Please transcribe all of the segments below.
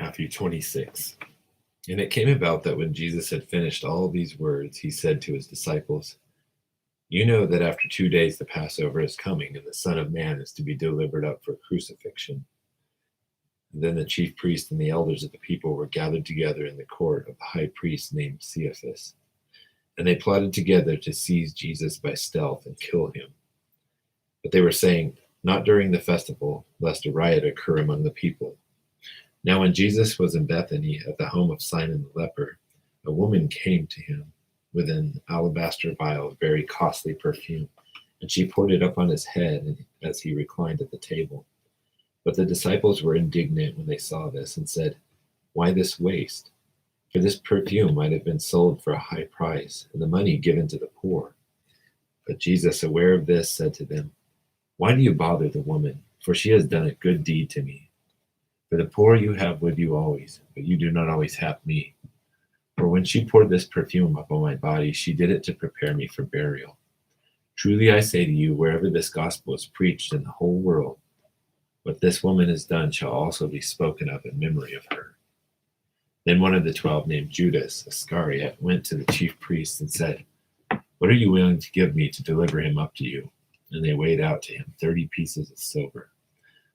Matthew 26. And it came about that when Jesus had finished all these words, he said to his disciples, "You know that after 2 days the Passover is coming, and the Son of Man is to be delivered up for crucifixion." And then the chief priests and the elders of the people were gathered together in the court of the high priest named Caiaphas. And they plotted together to seize Jesus by stealth and kill him. But they were saying, "Not during the festival, lest a riot occur among the people." Now when Jesus was in Bethany at the home of Simon the leper, a woman came to him with an alabaster vial of very costly perfume, and she poured it up on his head as he reclined at the table. But the disciples were indignant when they saw this and said, "Why this waste? For this perfume might have been sold for a high price and the money given to the poor." But Jesus, aware of this, said to them, "Why do you bother the woman? For she has done a good deed to me. For the poor you have with you always, but you do not always have me. For when she poured this perfume upon my body, she did it to prepare me for burial. Truly I say to you, wherever this gospel is preached in the whole world, what this woman has done shall also be spoken of in memory of her." Then one of the 12, named Judas Iscariot, went to the chief priests and said, "What are you willing to give me to deliver him up to you?" And they weighed out to him 30 pieces of silver.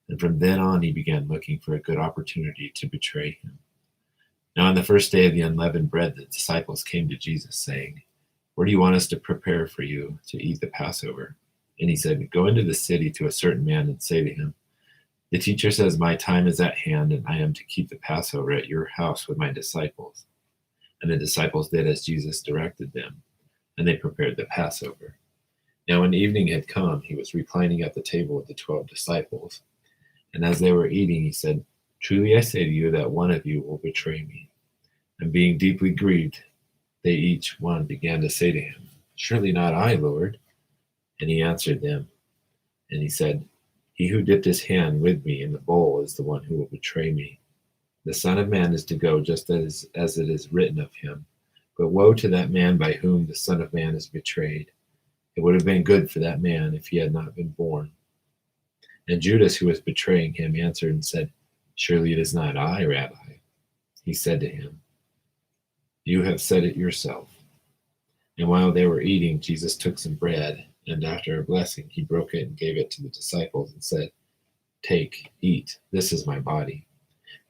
And from then on he began looking for a good opportunity to betray him. Now on the first day of the unleavened bread, the disciples came to Jesus, saying, "Where do you want us to prepare for you to eat the Passover?" And he said, "Go into the city to a certain man and say to him, 'The teacher says, my time is at hand, and I am to keep the Passover at your house with my disciples.'" And the disciples did as Jesus directed them, and they prepared the Passover. Now when evening had come, he was reclining at the table with the 12 disciples. And as they were eating, he said, "Truly I say to you that one of you will betray me." And being deeply grieved, they each one began to say to him, "Surely not I, Lord." And he answered them, and he said, "He who dipped his hand with me in the bowl is the one who will betray me. The Son of Man is to go just as it is written of him. But woe to that man by whom the Son of Man is betrayed. It would have been good for that man if he had not been born." And Judas, who was betraying him, answered and said, "Surely it is not I, Rabbi." He said to him, "You have said it yourself." And while they were eating, Jesus took some bread, and after a blessing, he broke it and gave it to the disciples and said, "Take, eat, this is my body."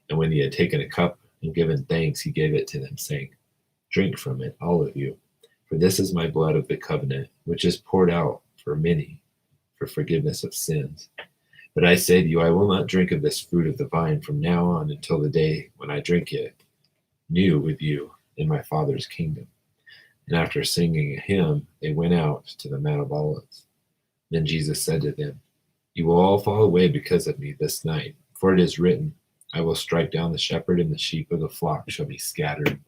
And when he had taken a cup and given thanks, he gave it to them, saying, "Drink from it, all of you, for this is my blood of the covenant, which is poured out for many for forgiveness of sins. But I say to you, I will not drink of this fruit of the vine from now on until the day when I drink it new with you in my Father's kingdom." And after singing a hymn, they went out to the Mount of Olives. Then Jesus said to them, "You will all fall away because of me this night, for it is written, I will strike down the shepherd, and the sheep of the flock shall be scattered.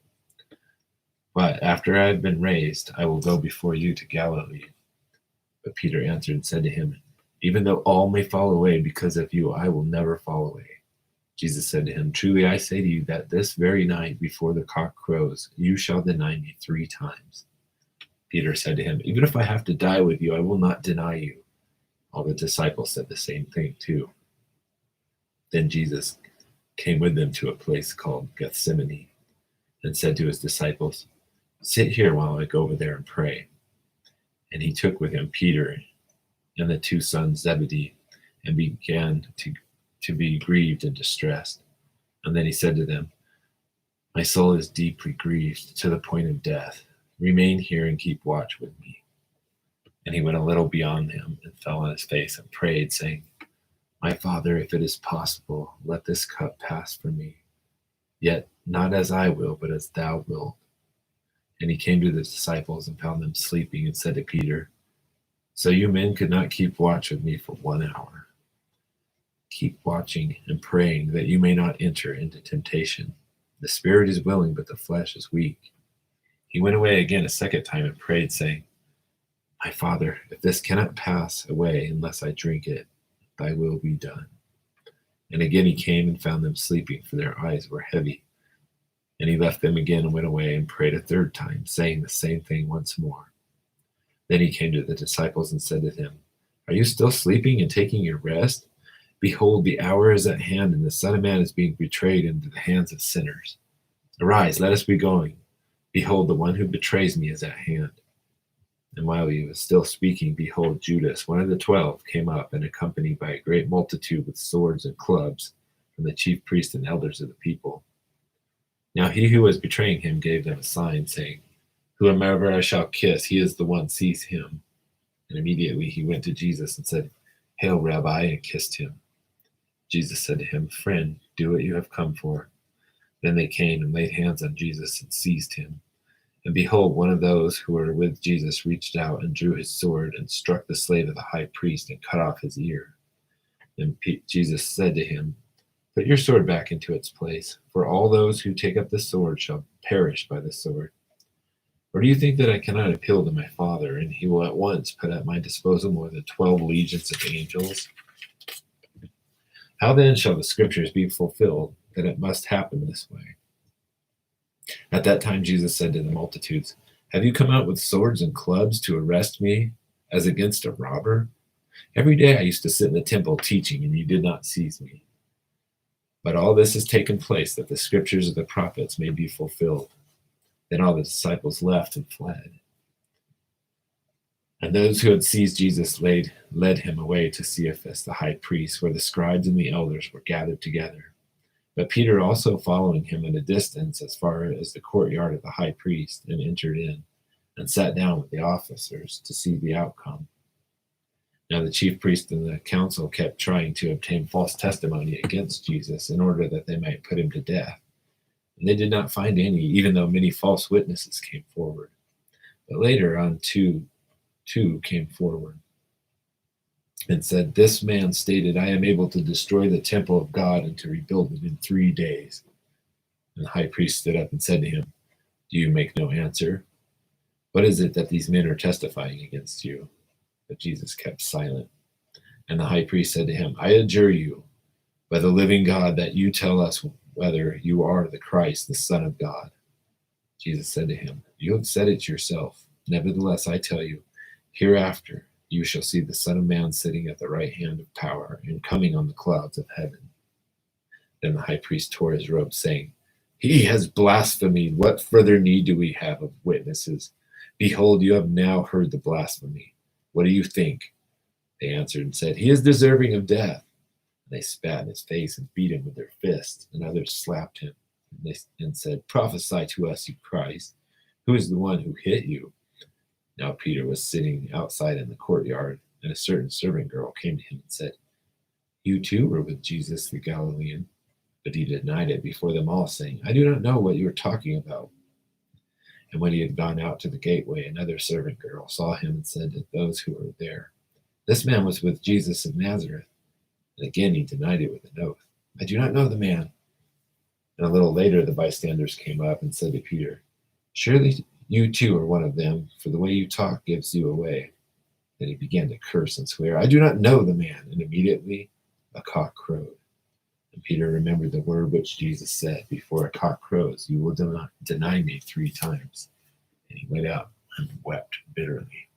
But after I have been raised, I will go before you to Galilee." But Peter answered and said to him, "Even though all may fall away because of you, I will never fall away." Jesus said to him, "Truly I say to you that this very night before the cock crows, you shall deny me 3 times. Peter said to him, "Even if I have to die with you, I will not deny you." All the disciples said the same thing too. Then Jesus came with them to a place called Gethsemane and said to his disciples, "Sit here while I go over there and pray." And he took with him Peter and the 2 sons Zebedee, and began to be grieved and distressed. And then he said to them, "My soul is deeply grieved to the point of death. Remain here and keep watch with me." And he went a little beyond them and fell on his face and prayed, saying, "My Father, if it is possible, let this cup pass from me. Yet not as I will, but as thou wilt." And he came to the disciples and found them sleeping, and said to Peter, "So you men could not keep watch with me for 1 hour? Keep watching and praying that you may not enter into temptation. The spirit is willing, but the flesh is weak." He went away again a second time and prayed, saying, "My Father, if this cannot pass away unless I drink it, thy will be done." And again he came and found them sleeping, for their eyes were heavy. And he left them again and went away and prayed a third time, saying the same thing once more. Then he came to the disciples and said to them, "Are you still sleeping and taking your rest? Behold, the hour is at hand, and the Son of Man is being betrayed into the hands of sinners. Arise, let us be going. Behold, the one who betrays me is at hand. And while he was still speaking, behold, Judas, one of the 12, came up, and accompanied by a great multitude with swords and clubs from the chief priests and elders of the people. Now he who was betraying him gave them a sign, saying, Whomever I shall kiss, he is the one, seize him. And immediately he went to Jesus and said, Hail, Rabbi, and kissed him. Jesus said to him, Friend, do what you have come for. Then they came and laid hands on Jesus and seized him. And behold, one of those who were with Jesus reached out and drew his sword and struck the slave of the high priest and cut off his ear. Then Jesus said to him, Put your sword back into its place, for all those who take up the sword shall perish by the sword. Or do you think that I cannot appeal to my Father, and he will at once put at my disposal more than 12 legions of angels? How then shall the scriptures be fulfilled, that it must happen this way? At that time Jesus said to the multitudes, Have you come out with swords and clubs to arrest me as against a robber? Every day I used to sit in the temple teaching, and you did not seize me. But all this has taken place that the scriptures of the prophets may be fulfilled. Then all the disciples left and fled. And those who had seized Jesus led him away to Caiaphas, the high priest, where the scribes and the elders were gathered together. But Peter also following him at a distance as far as the courtyard of the high priest, and entered in, and sat down with the officers to see the outcome. Now the chief priest and the council kept trying to obtain false testimony against Jesus in order that they might put him to death. And they did not find any, even though many false witnesses came forward. But later on, two came forward and said, This man stated, I am able to destroy the temple of God and to rebuild it in 3 days. And the high priest stood up and said to him, Do you make no answer? What is it that these men are testifying against you? But Jesus kept silent. And the high priest said to him, I adjure you by the living God that you tell us whether you are the Christ, the Son of God. Jesus said to him, You have said it yourself. Nevertheless, I tell you, hereafter you shall see the Son of Man sitting at the right hand of power and coming on the clouds of heaven. Then the high priest tore his robe, saying, He has blasphemed. What further need do we have of witnesses? Behold, you have now heard the blasphemy. What do you think? They answered and said, He is deserving of death. And they spat in his face and beat him with their fists, and others slapped him and said, Prophesy to us, you Christ. Who is the one who hit you? Now Peter was sitting outside in the courtyard, and a certain servant girl came to him and said, You too were with Jesus the Galilean. But he denied it before them all, saying, I do not know what you are talking about. And when he had gone out to the gateway, another servant girl saw him and said to those who were there, This man was with Jesus of Nazareth. And again he denied it with an oath, I do not know the man. And a little later the bystanders came up and said to Peter, Surely you too are one of them, for the way you talk gives you away. Then he began to curse and swear, I do not know the man. And immediately a cock crowed. And Peter remembered the word which Jesus said, Before a cock crows, you will deny me 3 times. And he went out and wept bitterly.